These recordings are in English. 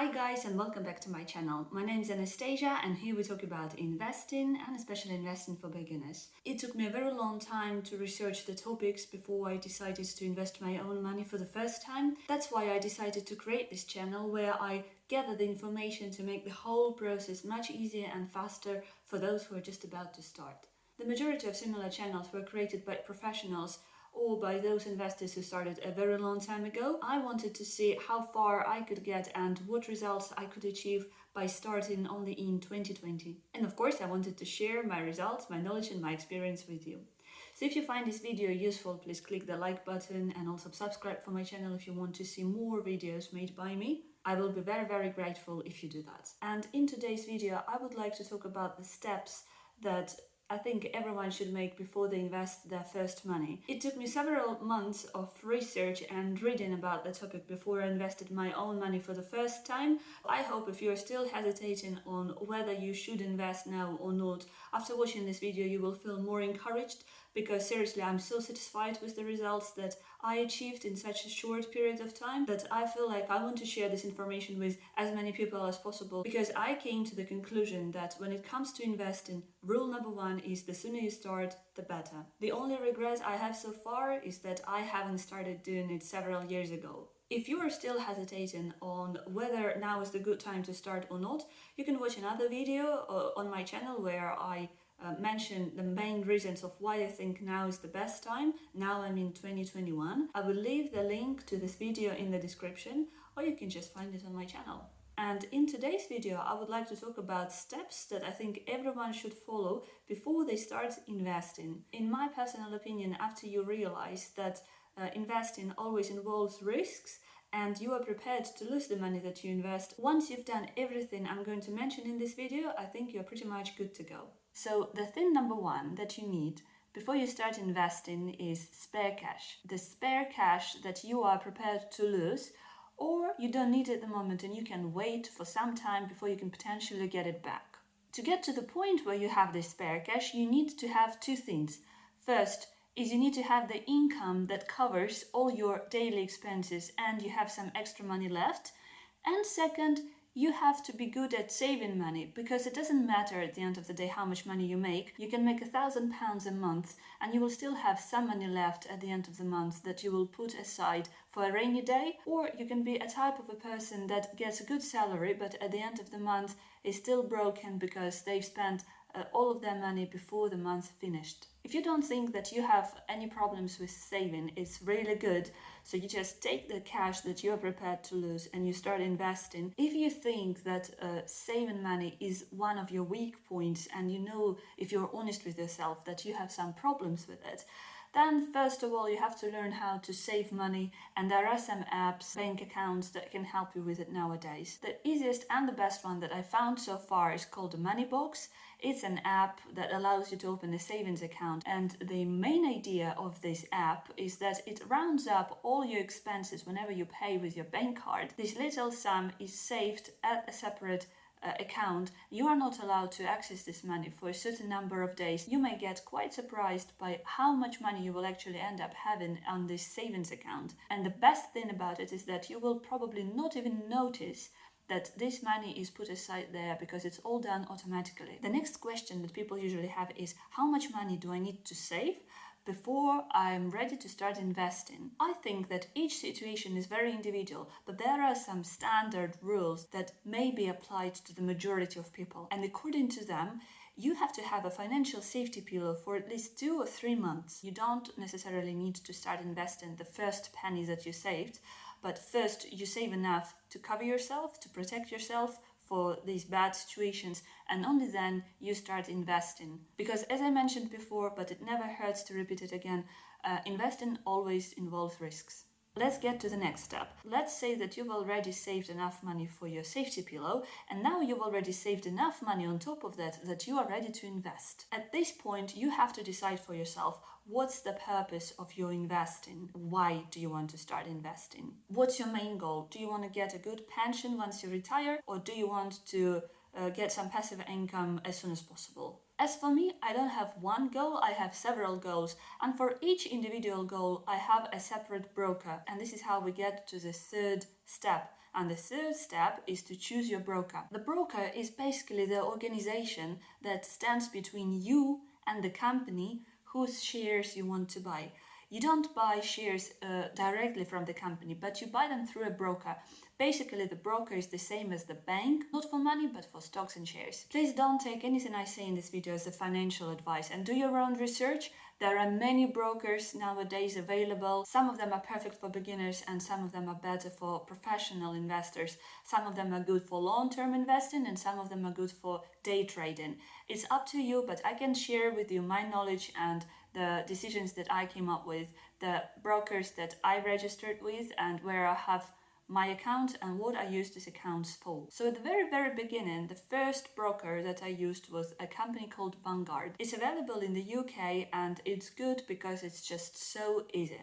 Hi guys and welcome back to my channel. My name is Anastasia and here we talk about investing and especially investing for beginners. It took me a very long time to research the topics before I decided to invest my own money for the first time. That's why I decided to create this channel where I gather the information to make the whole process much easier and faster for those who are just about to start. The majority of similar channels were created by professionals or by those investors who started a very long time ago. I wanted to see how far I could get and what results I could achieve by starting only in 2020. And of course, I wanted to share my results, my knowledge and my experience with you. So if you find this video useful, please click the like button and also subscribe for my channel if you want to see more videos made by me. I will be very grateful if you do that. And in today's video, I would like to talk about the steps that I think everyone should make before they invest their first money. It took me several months of research and reading about the topic before I invested my own money for the first time. I hope if you're still hesitating on whether you should invest now or not, after watching this video you will feel more encouraged, because seriously I'm so satisfied with the results that I achieved in such a short period of time that I feel like I want to share this information with as many people as possible, because I came to the conclusion that when it comes to investing, rule number one is the sooner you start, the better. The only regret I have so far is that I haven't started doing it several years ago. If you are still hesitating on whether now is the good time to start or not, you can watch another video on my channel where I mention the main reasons of why I think now is the best time. Now I'm in 2021. I will leave the link to this video in the description, or you can just find it on my channel. And in today's video, I would like to talk about steps that I think everyone should follow before they start investing. In my personal opinion, after you realize that investing always involves risks and you are prepared to lose the money that you invest, once you've done everything I'm going to mention in this video, I think you're pretty much good to go. So the thing number one that you need before you start investing is spare cash. The spare cash that you are prepared to lose, or you don't need it at the moment and you can wait for some time before you can potentially get it back. To get to the point where you have this spare cash, you need to have two things. First is you need to have the income that covers all your daily expenses and you have some extra money left. And second, you have to be good at saving money, because it doesn't matter at the end of the day how much money you make. You can make £1,000 a month and you will still have some money left at the end of the month that you will put aside for a rainy day. Or you can be a type of a person that gets a good salary but at the end of the month is still broken because they've spent all of their money before the month finished. If you don't think that you have any problems with saving, it's really good. So you just take the cash that you're prepared to lose and you start investing. If you think that saving money is one of your weak points and you know, if you're honest with yourself, that you have some problems with it, then first of all you have to learn how to save money, and there are some apps, bank accounts that can help you with it nowadays. The easiest and the best one that I found so far is called the Money Box. It's an app that allows you to open a savings account, and the main idea of this app is that it rounds up all your expenses whenever you pay with your bank card. This little sum is saved at a separate account. You are not allowed to access this money for a certain number of days. You may get quite surprised by how much money you will actually end up having on this savings account. And the best thing about it is that you will probably not even notice that this money is put aside there, because it's all done automatically. The next question that people usually have is, how much money do I need to save before I'm ready to start investing? I think that each situation is very individual, but there are some standard rules that may be applied to the majority of people. And according to them, you have to have a financial safety pillow for at least 2 or 3 months. You don't necessarily need to start investing the first penny that you saved, but first you save enough to cover yourself, to protect yourself for these bad situations, and only then you start investing. Because as I mentioned before, but it never hurts to repeat it again, investing always involves risks. Let's get to the next step. Let's say that you've already saved enough money for your safety pillow, and now you've already saved enough money on top of that that you are ready to invest. At this point, you have to decide for yourself, what's the purpose of your investing? Why do you want to start investing? What's your main goal? Do you want to get a good pension once you retire, or do you want to get some passive income as soon as possible? As for me, I don't have one goal, I have several goals, and for each individual goal I have a separate broker, and this is how we get to the third step. And the third step is to choose your broker. The broker is basically the organization that stands between you and the company whose shares you want to buy. You don't buy shares directly from the company, but you buy them through a broker. Basically, the broker is the same as the bank, not for money, but for stocks and shares. Please don't take anything I say in this video as a financial advice and do your own research. There are many brokers nowadays available. Some of them are perfect for beginners and some of them are better for professional investors. Some of them are good for long-term investing and some of them are good for day trading. It's up to you, but I can share with you my knowledge and the decisions that I came up with, the brokers that I registered with and where I have my account and what I use these accounts for. So at the very beginning, the first broker that I used was a company called Vanguard. It's available in the UK and it's good because it's just so easy.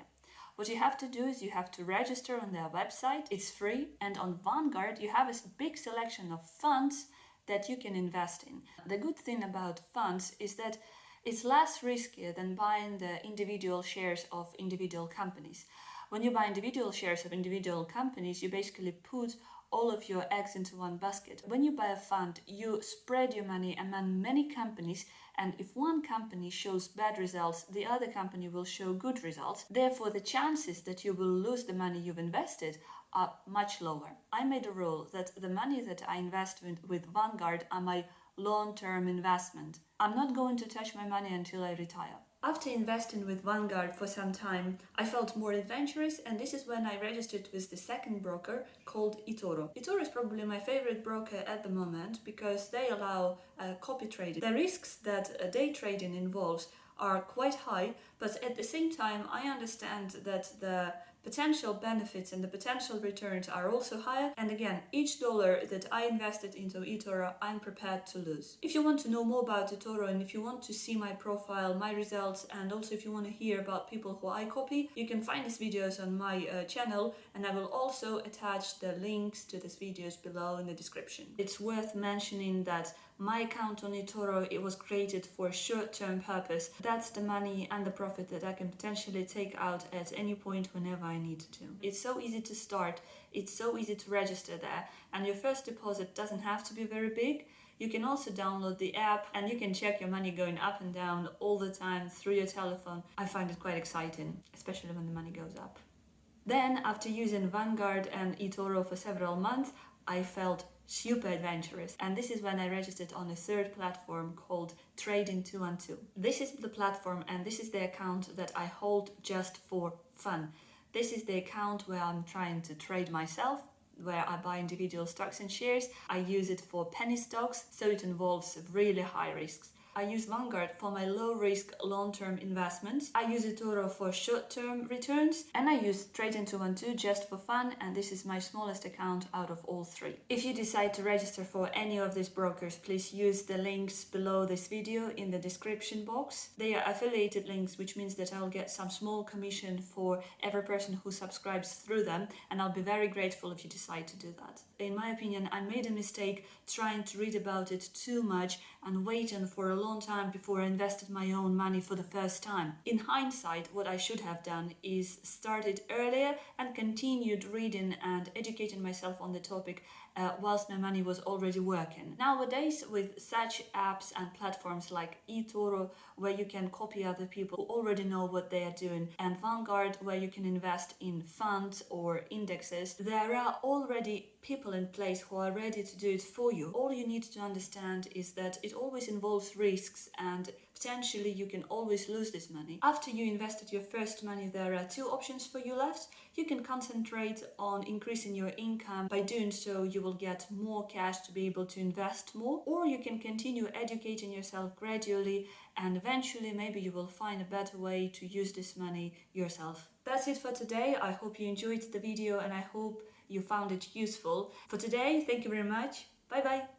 What you have to do is you have to register on their website. It's free, and on Vanguard you have a big selection of funds that you can invest in. The good thing about funds is that it's less riskier than buying the individual shares of individual companies. When you buy individual shares of individual companies, you basically put all of your eggs into one basket. When you buy a fund, you spread your money among many companies, and if one company shows bad results, the other company will show good results. Therefore, the chances that you will lose the money you've invested are much lower. I made a rule that the money that I invest with Vanguard are my long-term investment. I'm not going to touch my money until I retire. After investing with Vanguard for some time, I felt more adventurous, and this is when I registered with the second broker called Etoro. Etoro is probably my favorite broker at the moment because they allow copy trading. The risks that day trading involves are quite high, but at the same time I understand that the potential benefits and the potential returns are also higher, and again, each dollar that I invested into Etoro, I'm prepared to lose. If you want to know more about Etoro and if you want to see my profile, my results, and also if you want to hear about people who I copy, you can find these videos on my channel, and I will also attach the links to these videos below in the description. It's worth mentioning that my account on Etoro, it was created for a short-term purpose. That's the money and the profit that I can potentially take out at any point whenever I need to. It's so easy to start, it's so easy to register there, and your first deposit doesn't have to be very big. You can also download the app and you can check your money going up and down all the time through your telephone. I find it quite exciting, especially when the money goes up. Then, after using Vanguard and Etoro for several months, I felt super adventurous, and this is when I registered on a third platform called Trading 212. This is the platform and this is the account that I hold just for fun. This is the account where I'm trying to trade myself, where I buy individual stocks and shares. I use it for penny stocks, so it involves really high risks. I use Vanguard for my low-risk, long-term investments. I use Etoro for short-term returns, and I use Trading 212 just for fun, and this is my smallest account out of all three. If you decide to register for any of these brokers, please use the links below this video in the description box. They are affiliated links, which means that I'll get some small commission for every person who subscribes through them, and I'll be very grateful if you decide to do that. In my opinion, I made a mistake trying to read about it too much and waiting for a long time before I invested my own money for the first time. In hindsight, what I should have done is started earlier and continued reading and educating myself on the topic whilst my money was already working. Nowadays, with such apps and platforms like Etoro, where you can copy other people who already know what they are doing, and Vanguard, where you can invest in funds or indexes, there are already people in place who are ready to do it for you. All you need to understand is that it always involves risks, and potentially you can always lose this money. After you invested your first money, there are two options for you left. You can concentrate on increasing your income. By doing so, you will get more cash to be able to invest more, or you can continue educating yourself gradually, and eventually maybe you will find a better way to use this money yourself. That's it for today. I hope you enjoyed the video and I hope you found it useful. For today, thank you very much. Bye bye.